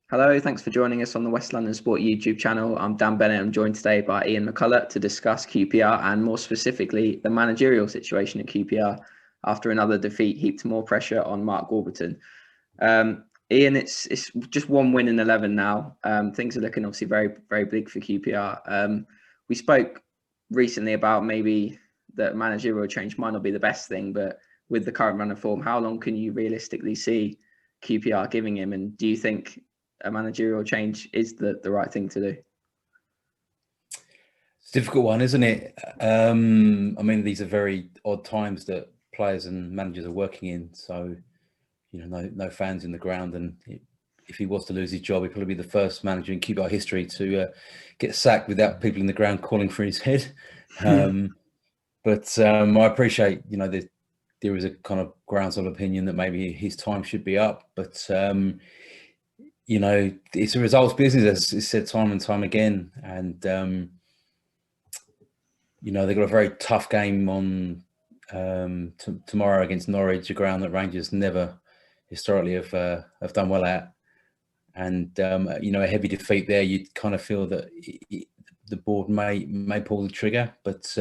Hello, thanks for joining us on the West London Sport YouTube channel. I'm Dan Bennett. I'm joined today by Ian McCullough to discuss QPR and more specifically the managerial situation at QPR after another defeat heaped more pressure on Mark Warburton. Ian, it's just one win in 11 now. Things are looking obviously very, very bleak for QPR. We spoke recently about maybe that managerial change might not be the best thing, but with the current run of form, how long can you realistically see QPR giving him? And do you think a managerial change is the right thing to do? It's a difficult one, isn't it? I mean, these are very odd times that players and managers are working in. So, no fans in the ground. And if he was to lose his job, he'd probably be the first manager in QPR history to get sacked without people in the ground calling for his head. But I appreciate, there is a kind of grounds of opinion that maybe his time should be up. But it's a results business, as is said time and time again. And they've got a very tough game on tomorrow against Norwich, a ground that Rangers never historically have done well at. And a heavy defeat there, you'd kind of feel that the board may pull the trigger, but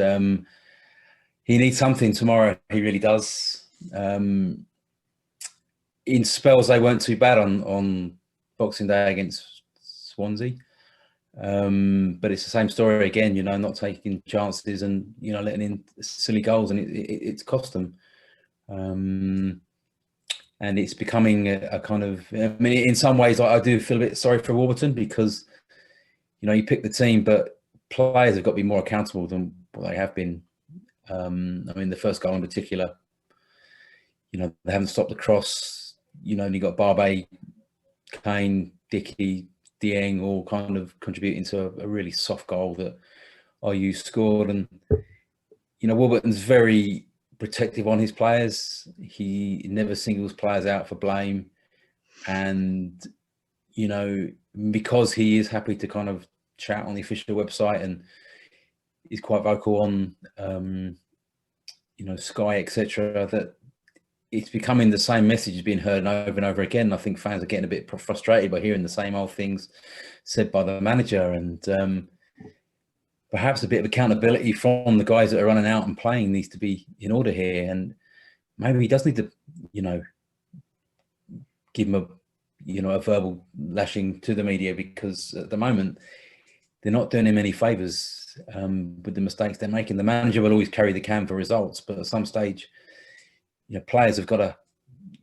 he needs something tomorrow. He really does. In spells, they weren't too bad on Boxing Day against Swansea. But it's the same story again, not taking chances and, letting in silly goals, and it's cost them. And it's becoming a kind of, I mean, in some ways I do feel a bit sorry for Warburton because, you pick the team, but players have got to be more accountable than what they have been. I mean, the first goal in particular, they haven't stopped the cross. You got Barbe, Kane, Dickey, Dieng all kind of contributing to a really soft goal that IU scored. And, Warburton's very protective on his players. He never singles players out for blame. And, because he is happy to kind of chat on the official website and is quite vocal on, Sky, etc., that it's becoming the same message being heard over and over again. I think fans are getting a bit frustrated by hearing the same old things said by the manager, and perhaps a bit of accountability from the guys that are running out and playing needs to be in order here. And maybe he does need to, give him a verbal lashing to the media, because at the moment they're not doing him any favours with the mistakes they're making. The manager will always carry the can for results, but at some stage, players have got to,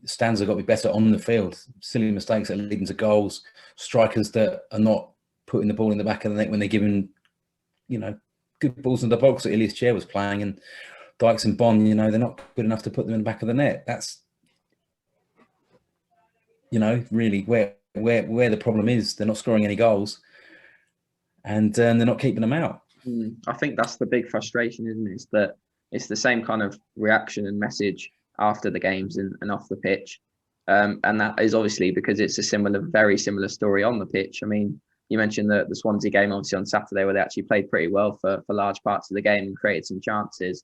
standards have got to be better on the field. Silly mistakes that are leading to goals, strikers that are not putting the ball in the back of the net when they're given, good balls in the box that Ilias Chair was playing, and Dykes and Bond, they're not good enough to put them in the back of the net. That's, really where the problem is. They're not scoring any goals, and they're not keeping them out. I think that's the big frustration, isn't it? Is that it's the same kind of reaction and message after the games and off the pitch. And that is obviously because it's a very similar story on the pitch. I mean, you mentioned the Swansea game obviously on Saturday, where they actually played pretty well for large parts of the game and created some chances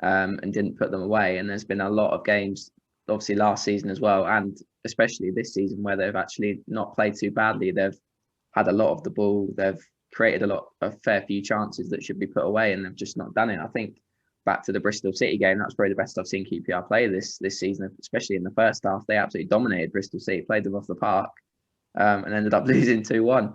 and didn't put them away. And there's been a lot of games, obviously last season as well, and especially this season, where they've actually not played too badly. They've had a lot of the ball. They've created a fair few chances that should be put away, and they've just not done it. I think back to the Bristol City game, that's probably the best I've seen QPR play this season, especially in the first half. They absolutely dominated Bristol City, played them off the park, and ended up losing 2-1,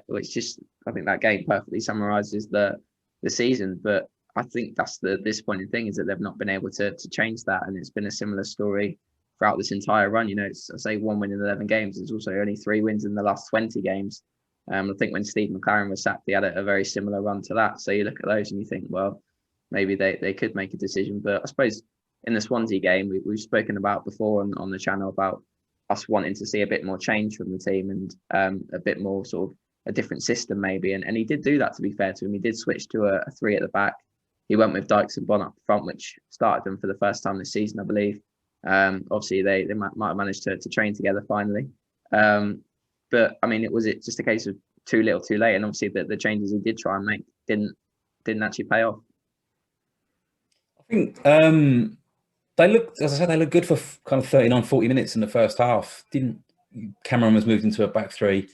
which just, I think that game perfectly summarises the season. But I think that's the disappointing thing, is that they've not been able to change that, and it's been a similar story throughout this entire run. It's, I say, 1 win in 11 games. There's also only 3 wins in the last 20 games. I think when Steve McClaren was sacked, he had a very similar run to that. So you look at those and you think, well, maybe they could make a decision. But I suppose in the Swansea game, we've spoken about before on the channel about us wanting to see a bit more change from the team and a bit more sort of a different system maybe. And he did do that, to be fair to him. He did switch to a 3 at the back. He went with Dykes and Bond up front, which started them for the first time this season, I believe. Obviously, they might have managed to train together finally. But I mean, was it just a case of too little, too late? And obviously, the changes he did try and make didn't actually pay off. I think they looked, as I said, they looked good for kind of 39, 40 minutes in the first half. Didn't Cameron was moved into a back three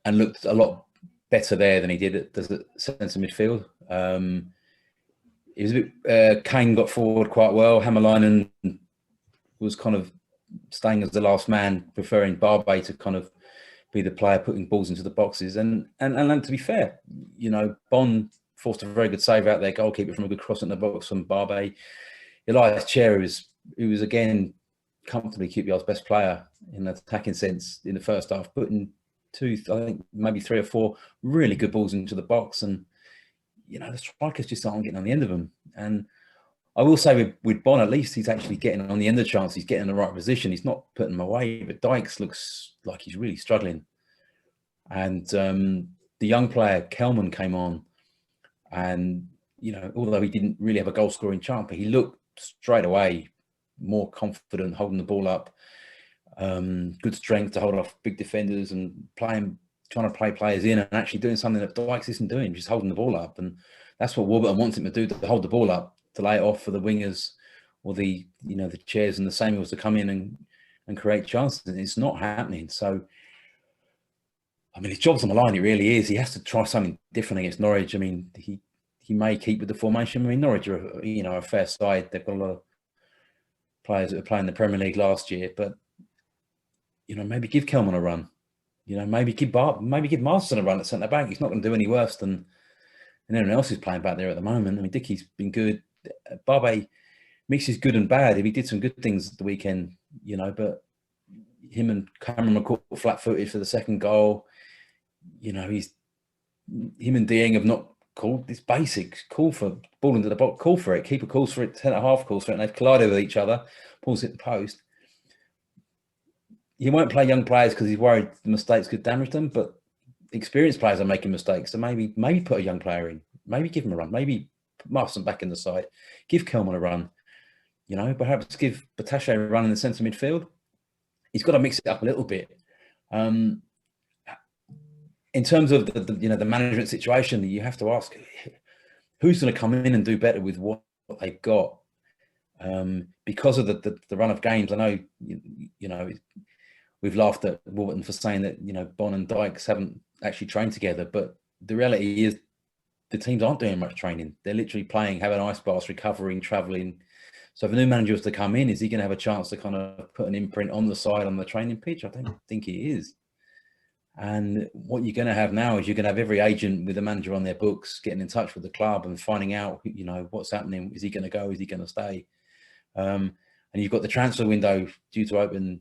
and looked a lot better there than he did at the centre midfield. It was a bit, Kane got forward quite well. Hammerleinen was kind of staying as the last man, preferring Barbe to kind of be the player putting balls into the boxes. And to be fair, you know, Bon forced a very good save out there, goalkeeper from a good cross in the box from Barbe. Elias Chair, who was again comfortably QPR's best player in the attacking sense in the first half, putting I think maybe 3 or 4 really good balls into the box. And, you know, the strikers just aren't getting on the end of them. And I will say with Bon, at least he's actually getting on the end of the chance. He's getting in the right position. He's not putting them away. But Dykes looks like he's really struggling. And the young player, Kelman, came on. And, you know, although he didn't really have a goal-scoring chance, but he looked straight away more confident, holding the ball up. Good strength to hold off big defenders and trying to play players in and actually doing something that Dykes isn't doing, just holding the ball up. And that's what Warburton wants him to do, to hold the ball up, to lay it off for the wingers or the Chairs and the Samuels to come in and create chances. And it's not happening. So, I mean, his job's on the line. It really is. He has to try something different against Norwich. I mean, he may keep with the formation. I mean, Norwich are, a fair side. They've got a lot of players that were playing the Premier League last year, but, maybe give Kelman a run. Maybe give Marston a run at centre back. He's not going to do any worse than anyone else who's playing back there at the moment. I mean, Dickie's been good. Barbe mixes good and bad. He did some good things at the weekend, but him and Cameron were caught flat-footed for the second goal. Him and Dieng have not called this basics. Call for ball into the box. Call for it. Keeper calls for it. Centre-half calls for it. And they've collided with each other. Ball's hit the post. He won't play young players because he's worried the mistakes could damage them. But experienced players are making mistakes. So maybe put a young player in. Maybe give him a run. Maybe put Marston back in the side. Give Kelman a run. Perhaps give Batache a run in the centre midfield. He's got to mix it up a little bit. In terms of the management situation, you have to ask who's going to come in and do better with what they've got. Because of the run of games, I know we've laughed at Warburton for saying that Bon and Dykes haven't actually trained together, but the reality is the teams aren't doing much training. They're literally playing, having ice baths, recovering, travelling. So if a new manager was to come in, is he going to have a chance to kind of put an imprint on the side on the training pitch? I don't think he is. And what you're going to have now is you're going to have every agent with a manager on their books getting in touch with the club and finding out, what's happening. Is he going to go? Is he going to stay? And you've got the transfer window due to open,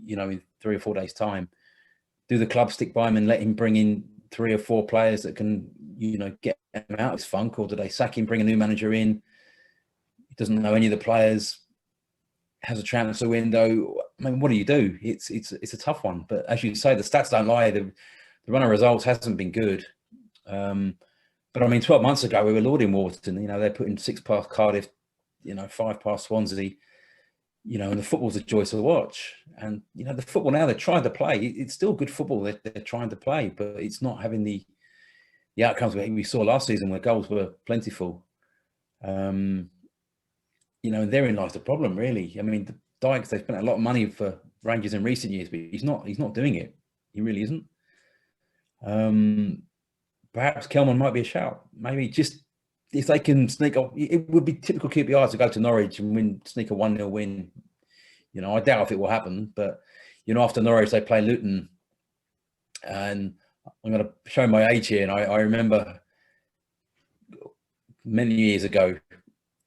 in 3 or 4 days' time. Do the club stick by him and let him bring in 3 or 4 players that can, get him out of his funk? Or do they sack him, bring a new manager in? He doesn't know any of the players, has a transfer window. I mean, what do you do? It's a tough one. But as you say, the stats don't lie. The run of results hasn't been good. But I mean, 12 months ago, we were lauding Warburton. They're putting 6 past Cardiff, 5 past Swansea. And the football's a joy to watch. And, the football now, they're trying to play. It's still good football they're trying to play, but it's not having the outcomes we saw last season where goals were plentiful. And therein lies the problem, really. I mean, the Dykes, they've spent a lot of money for Rangers in recent years, but he's not doing it. He really isn't. Perhaps Kelman might be a shout. Maybe just if they can sneak up, it would be typical QPR to go to Norwich and sneak a 1-0 win. I doubt if it will happen, but after Norwich they play Luton, and I'm going to show my age here. And I remember many years ago,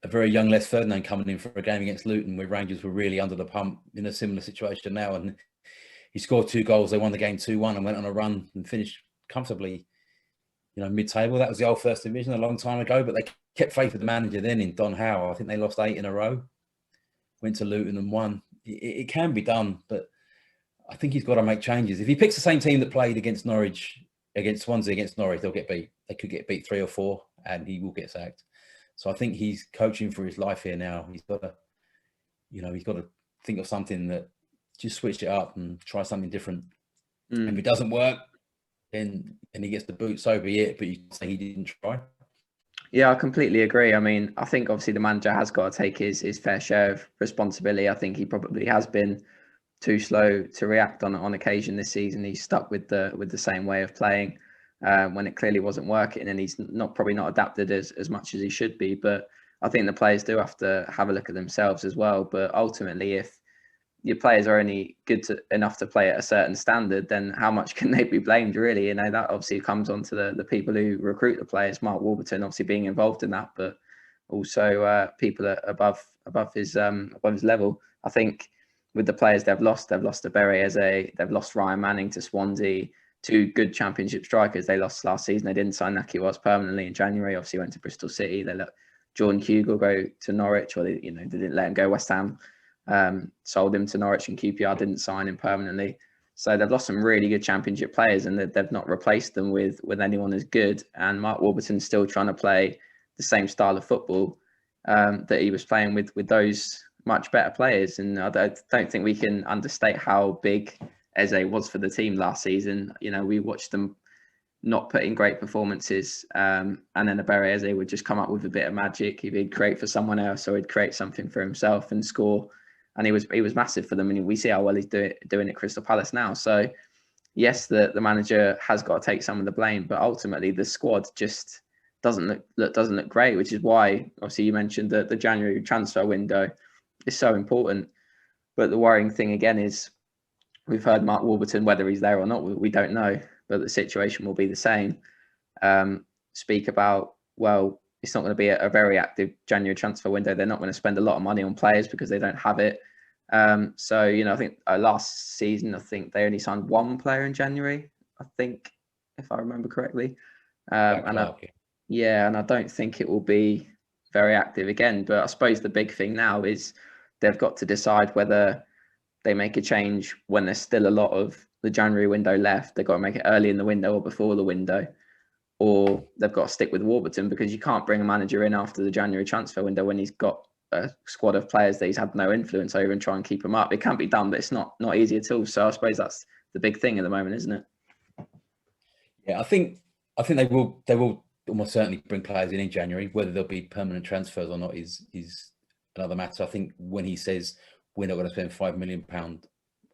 a very young Les Ferdinand coming in for a game against Luton where Rangers were really under the pump in a similar situation now. And he scored 2 goals. They won the game 2-1 and went on a run and finished comfortably, mid-table. That was the old First Division a long time ago, but they kept faith with the manager then in Don Howe. I think they lost 8 in a row, went to Luton and won. It can be done, but I think he's got to make changes. If he picks the same team that played against Norwich, against Swansea, against Norwich, they'll get beat. They could get beat 3 or 4 and he will get sacked. So I think he's coaching for his life here now. He's got to, he's got to think of something that just switch it up and try something different. If it doesn't work, then and he gets the boot, so be it. But you can say he didn't try. Yeah, I completely agree. I mean, I think obviously the manager has got to take his fair share of responsibility. I think he probably has been too slow to react on occasion this season. He's stuck with the same way of playing when it clearly wasn't working, and he's probably not adapted as much as he should be. But I think the players do have to have a look at themselves as well. But ultimately, if your players are only enough to play at a certain standard, then how much can they be blamed, really? You know, that obviously comes on to the people who recruit the players, Mark Warburton obviously being involved in that, but also people above his level. I think with the players they've lost to Berriese, they've lost Ryan Manning to Swansea, two good Championship strikers they lost last season. They didn't sign Naki Watts permanently in January, obviously went to Bristol City. They let Jordan Hugill go to Norwich, or they didn't let him go. West Ham sold him to Norwich, and QPR didn't sign him permanently. So they've lost some really good Championship players, and they've not replaced them with anyone as good. And Mark Warburton's still trying to play the same style of football that he was playing with those much better players. And I don't think we can understate how big Eze was for the team last season. You know, we watched them not put in great performances, and then Berriese would just come up with a bit of magic. He'd create for someone else, or he'd create something for himself and score. And he was massive for them. And we see how well he's doing at Crystal Palace now. So yes, the manager has got to take some of the blame, but ultimately the squad just doesn't look great, which is why obviously you mentioned that the January transfer window is so important. But the worrying thing again is we've heard Mark Warburton, whether he's there or not, we don't know, but the situation will be the same. Speak about, well, it's not going to be a very active January transfer window. They're not going to spend a lot of money on players because they don't have it. So, you know, I think last season, I think they only signed one player in January, I think, if I remember correctly. And I don't think it will be very active again. But I suppose the big thing now is they've got to decide whether they make a change when there's still a lot of the January window left. They've got to make it early in the window or before the window, or they've got to stick with Warburton, because you can't bring a manager in after the January transfer window when he's got a squad of players that he's had no influence over and try and keep them up. It can be done, but it's not easy at all. So I suppose that's the big thing at the moment, isn't it? Yeah, I think they will almost certainly bring players in January. Whether there'll be permanent transfers or not is another matter. I think when he says we're not going to spend £5 million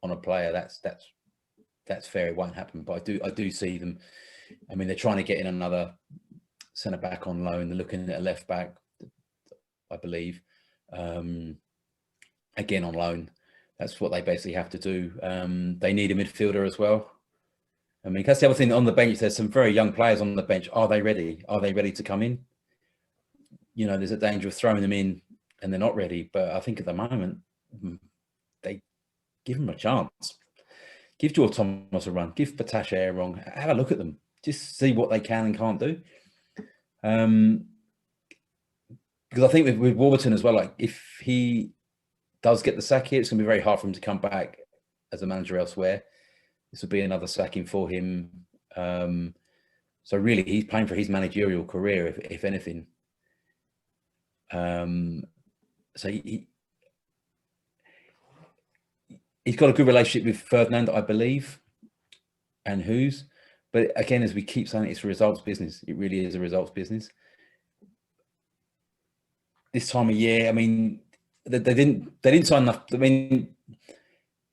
on a player, that's fair. It won't happen. But I do see them. I mean, they're trying to get in another centre back on loan. They're looking at a left back, I believe, again on loan. That's what they basically have to do. They need a midfielder as well. I mean, that's the other thing on the bench. There's some very young players on the bench. Are they ready? Are they ready to come in? You know, there's a danger of throwing them in and they're not ready. But I think at the moment, they give them a chance. Give George Thomas a run. Give Batash a run. Have a look at them. Just see what they can and can't do. Because I think with Warburton as well, like if he does get the sack here, it's going to be very hard for him to come back as a manager elsewhere. This will be another sacking for him. So really, he's playing for his managerial career, if anything. So he's got a good relationship with Ferdinand, I believe, and Hughes. But again, as we keep saying, it's a results business. It really is a results business. This time of year, I mean, they didn't sign enough. I mean,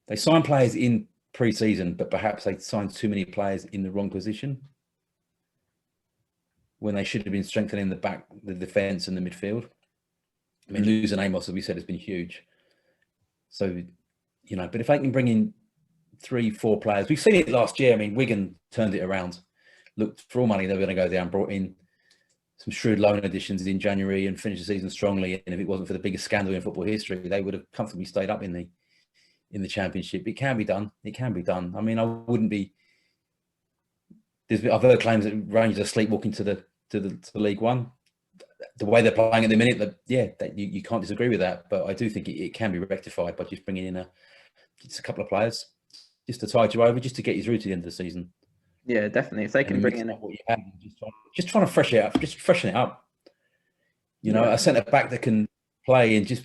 they signed players in pre-season, but perhaps they signed too many players in the wrong position when they should have been strengthening the defence and the midfield. I mean, losing Amos, as we said, has been huge. So, you know, but if they can bring in 3-4 players, we've seen it last year. I mean, Wigan turned it around, looked for all money they were going to go down, brought in some shrewd loan additions in January and finished the season strongly. And if it wasn't for the biggest scandal in football history, they would have comfortably stayed up in the Championship. It can be done. It can be done. I mean, I wouldn't be. I've heard claims that Rangers are sleepwalking to the League One. The way they're playing at the minute, you can't disagree with that. But I do think it can be rectified by just bringing in just a couple of players, just to tide you over, just to get you through to the end of the season. Yeah, definitely. If they can bring in what you have, just trying to freshen it up. You know, a centre back that can play and just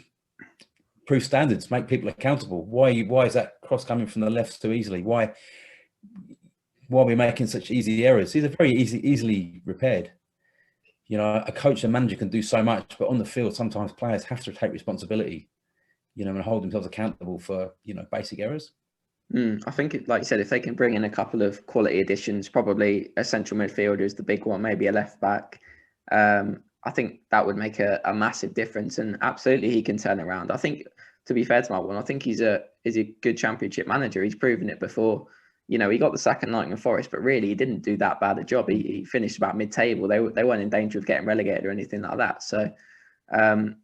prove standards, make people accountable. Why is that cross coming from the left so easily? Why are we making such easy errors? These are very easily repaired. You know, a coach and manager can do so much, but on the field, sometimes players have to take responsibility, you know, and hold themselves accountable for, you know, basic errors. I think, like you said, if they can bring in a couple of quality additions, probably a central midfielder is the big one, maybe a left back. I think that would make a massive difference, and absolutely he can turn around. I think, to be fair to Mark Warburton, I think he's a good Championship manager. He's proven it before. You know, he got the sack at Nottingham Forest, but really he didn't do that bad a job. He finished about mid-table. They weren't in danger of getting relegated or anything like that. So, and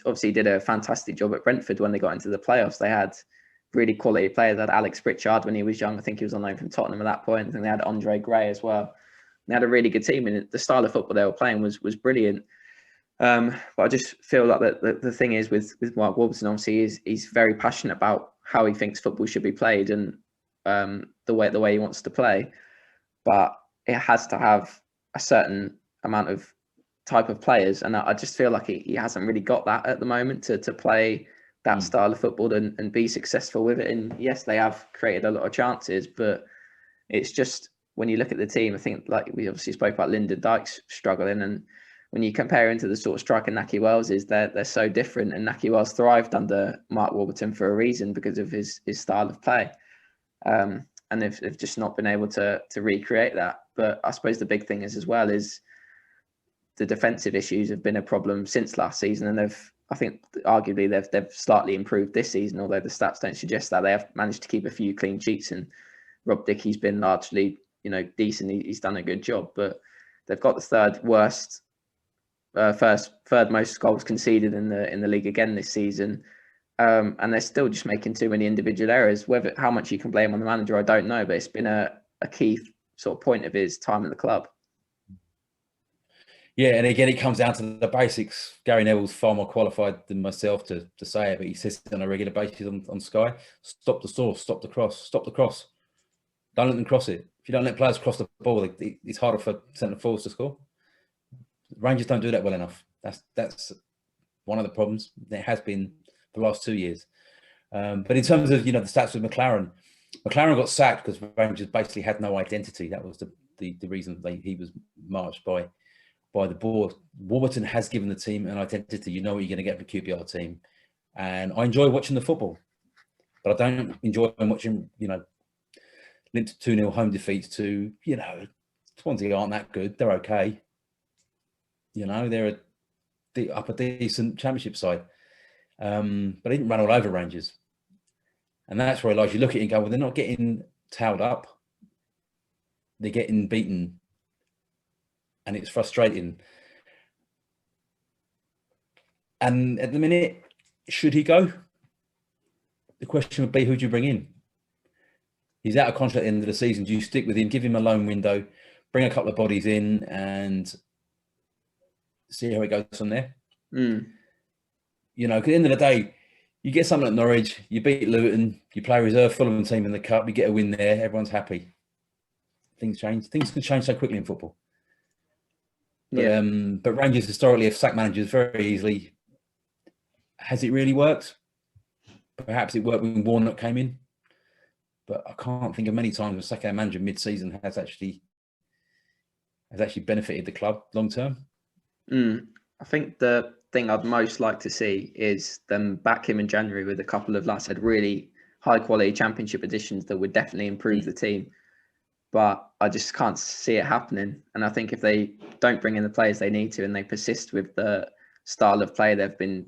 obviously he did a fantastic job at Brentford when they got into the playoffs. They had really quality players. They had Alex Pritchard when he was young. I think he was on loan from Tottenham at that point. I think they had Andre Gray as well. They had a really good team, and the style of football they were playing was brilliant. But I just feel like the thing is with Mark Warburton, obviously, he's very passionate about how he thinks football should be played and the way he wants to play. But it has to have a certain amount of type of players, and I just feel like he hasn't really got that at the moment to play that style of football and be successful with it. And yes, they have created a lot of chances, but it's just when you look at the team, I think, like we obviously spoke about, Lyndon Dykes struggling, and when you compare him to the sort of striker Nahki Wells is, they're so different. And Nahki Wells thrived under Mark Warburton for a reason, because of his style of play. And they've just not been able to recreate that. But I suppose the big thing is as well is the defensive issues have been a problem since last season, and I think arguably they've slightly improved this season, although the stats don't suggest that. They have managed to keep a few clean sheets, and Rob Dickey's been largely, decent. He's done a good job, but they've got the third most goals conceded in the league again this season, and they're still just making too many individual errors. How much you can blame on the manager, I don't know, but it's been a key sort of point of his time in the club. Yeah, and again, it comes down to the basics. Gary Neville's far more qualified than myself to say it, but he says it on a regular basis on Sky. Stop the source, stop the cross. Don't let them cross it. If you don't let players cross the ball, it's harder for centre forwards to score. Rangers don't do that well enough. That's one of the problems. There has been the last 2 years. But in terms of the stats with McClaren got sacked because Rangers basically had no identity. That was the reason he was marched by the board. Warburton has given the team an identity. You know what you're going to get from a QPR team. And I enjoy watching the football, but I don't enjoy watching, linked to 2-0 home defeats to, Swansea aren't that good. They're okay. They're a decent Championship side. But they didn't run all over Rangers. And that's where you look at it and go, well, they're not getting towed up. They're getting beaten. And it's frustrating. And at the minute, should he go? The question would be, who do you bring in? He's out of contract at the end of the season. Do you stick with him, give him a loan window, bring a couple of bodies in and see how it goes from there? Because at the end of the day, you get something at Norwich, you beat Luton, you play a reserve Fulham team in the Cup, you get a win there, everyone's happy. Things change. Things can change so quickly in football. But Rangers historically have sacked managers very easily. Has it really worked? Perhaps it worked when Warnock came in, but I can't think of many times when sacking a manager mid-season has actually benefited the club long term. I think the thing I'd most like to see is them back him in January with a couple of, like I said, really high quality Championship additions that would definitely improve the team. But I just can't see it happening. And I think if they don't bring in the players they need to, and they persist with the style of play they've been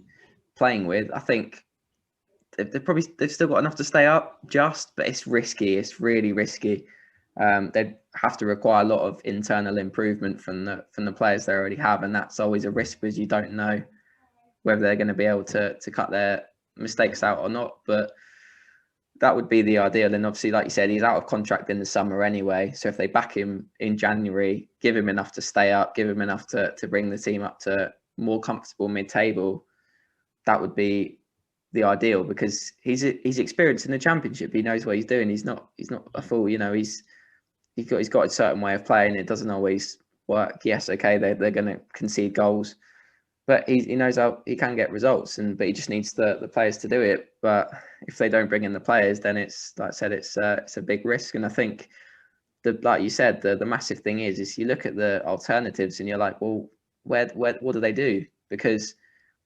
playing with, I think they've still got enough to stay up, but it's risky. It's really risky. They'd have to require a lot of internal improvement from the players they already have, and that's always a risk because you don't know whether they're going to be able to cut their mistakes out or not. But that would be the ideal. And obviously, like you said, he's out of contract in the summer anyway. So if they back him in January, give him enough to stay up, give him enough to bring the team up to more comfortable mid-table, that would be the ideal, because he's experienced in the Championship. He knows what he's doing. He's not a fool. He's got a certain way of playing. It doesn't always work. Yes, okay, they're going to concede goals, but he knows how he can get results. But he just needs the players to do it. But if they don't bring in the players, then it's, like I said, it's a big risk. And I think like you said, the massive thing is you look at the alternatives and you're like, well, what do they do? Because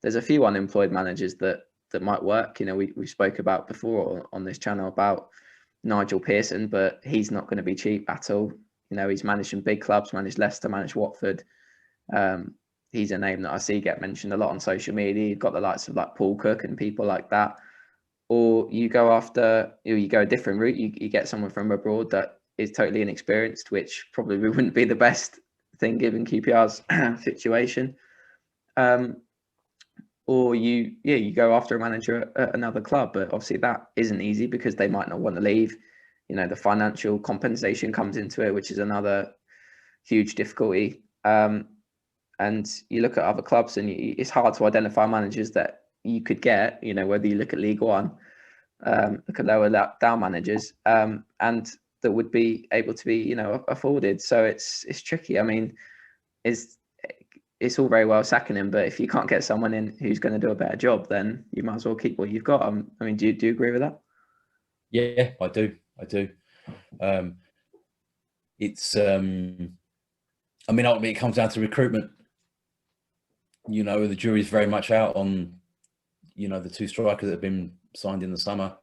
there's a few unemployed managers that might work. We spoke about before on this channel about Nigel Pearson, but he's not going to be cheap at all. You know, he's managed some big clubs, managed Leicester, managed Watford. He's a name that I see get mentioned a lot on social media. You've got the likes of like Paul Cook and people like that. Or you go after, you go a different route. You get someone from abroad that is totally inexperienced, which probably wouldn't be the best thing given QPR's situation. Or you go after a manager at another club, but obviously that isn't easy because they might not want to leave. You know, the financial compensation comes into it, which is another huge difficulty. And you look at other clubs, and it's hard to identify managers that you could get. You know, whether you look at League One, look at lower down managers, and that would be able to be, you know, afforded. So it's tricky. I mean, it's all very well sacking him, but if you can't get someone in who's going to do a better job, then you might as well keep what you've got. I mean, do you agree with that? Yeah, I do. It's I mean, ultimately it comes down to recruitment. You know, the jury's very much out on, you know, the two strikers that have been signed in the summer,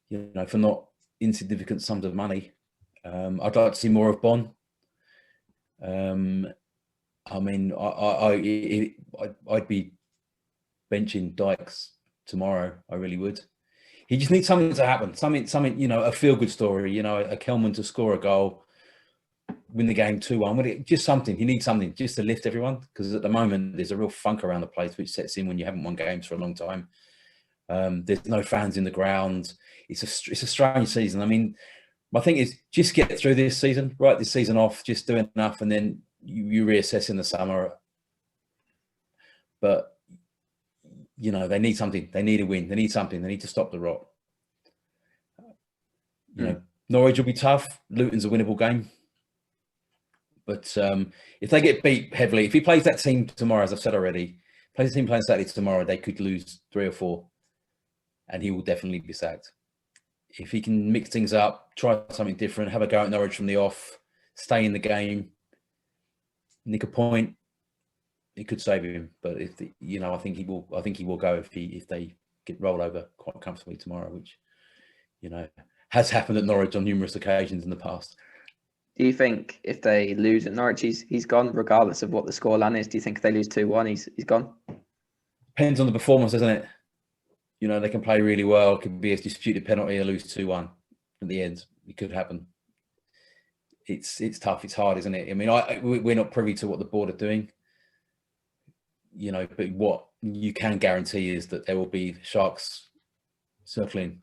you know, for not insignificant sums of money. I'd like to see more of Bon. I mean, I'd be benching Dykes tomorrow. I really would. He just needs something to happen. Something, you know, a feel-good story. You know, a Kelman to score a goal, win the game 2-1. Just something. He needs something just to lift everyone, because at the moment there's a real funk around the place which sets in when you haven't won games for a long time. There's no fans in the ground. It's a strange season. I mean, my thing is just get through this season, write this season off, just do enough, and then you reassess in the summer. But, you know, they need something. They need a win. They need something. They need to stop the rot. You know, Norwich will be tough. Luton's a winnable game. But if they get beat heavily, if he plays that team tomorrow, as I've said already, plays the team playing Saturday tomorrow, they could lose 3 or 4, and he will definitely be sacked. If he can mix things up, try something different, have a go at Norwich from the off, stay in the game, nick a point, it could save him. But you know, I think he will go if they get rolled over quite comfortably tomorrow, which, you know, has happened at Norwich on numerous occasions in the past. Do you think if they lose at Norwich, he's gone, regardless of what the scoreline is? Do you think if they lose 2-1, he's gone? Depends on the performance, doesn't it? You know, they can play really well. It could be a disputed penalty or lose 2-1 at the end. It could happen. It's tough. It's hard, isn't it? I mean, we're not privy to what the board are doing. You know, but what you can guarantee is that there will be sharks circling.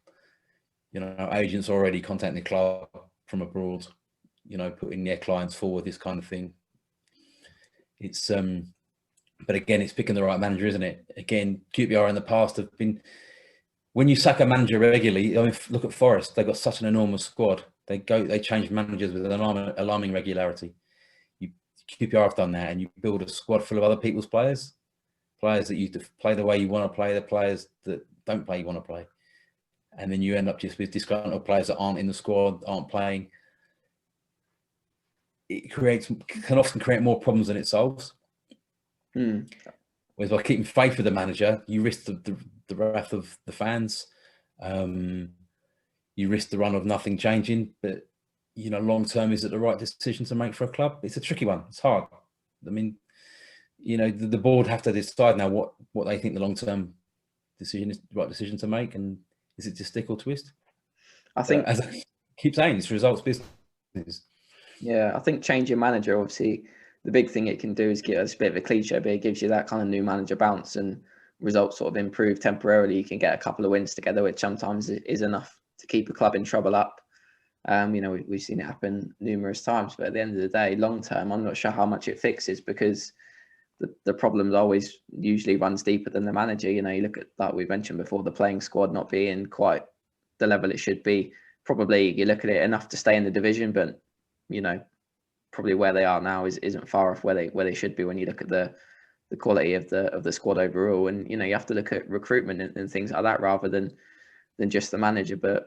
You know, agents already contacting the club from abroad, you know, putting their clients forward, this kind of thing. It's but again, it's picking the right manager, isn't it? Again, QPR in the past have been, when you sack a manager regularly, I mean, look at Forest. They've got such an enormous squad. They change managers with an alarming regularity. QPR have done that, and you build a squad full of other people's players that you play the way you want to play, the players that don't play you want to play. And then you end up just with disgruntled players that aren't in the squad, aren't playing. It can often create more problems than it solves. Whereas by keeping faith with the manager, you risk the wrath of the fans. You risk the run of nothing changing. But, you know, long term, is it the right decision to make for a club? It's a tricky one. It's hard. I mean, you know, the board have to decide now what they think the long term decision is, the right decision to make, and is it to stick or twist? I think, as I keep saying, it's results business. Yeah, I think changing manager, obviously, the big thing it can do is give us a bit of a cliche, but it gives you that kind of new manager bounce, and results sort of improve temporarily. You can get a couple of wins together, which sometimes is enough to keep a club in trouble up. You know, we've seen it happen numerous times, but at the end of the day, long term, I'm not sure how much it fixes, because the problems always usually runs deeper than the manager. You know, you look at, like we mentioned before, the playing squad not being quite the level it should be. Probably you look at it enough to stay in the division, but, you know, probably where they are now isn't far off where they should be when you look at the quality of the squad overall. And, you know, you have to look at recruitment and things like that rather than just the manager. But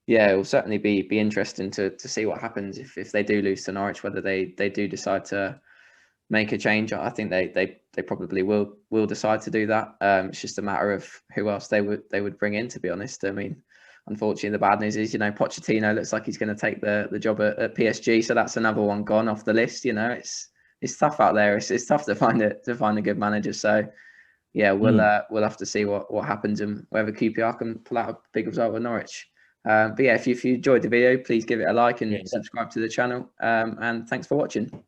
yeah, it will certainly be interesting to see what happens if they do lose to Norwich, whether they do decide to make a change. I think they probably will decide to do that. It's just a matter of who else they would bring in, to be honest. I mean, unfortunately, the bad news is, Pochettino looks like he's going to take the job at PSG, so that's another one gone off the list. It's tough out there. It's tough to find a good manager. So yeah, we'll have to see what happens and whether QPR can pull out a big result with Norwich. But yeah, if you enjoyed the video, please give it a like and subscribe to the channel. And thanks for watching.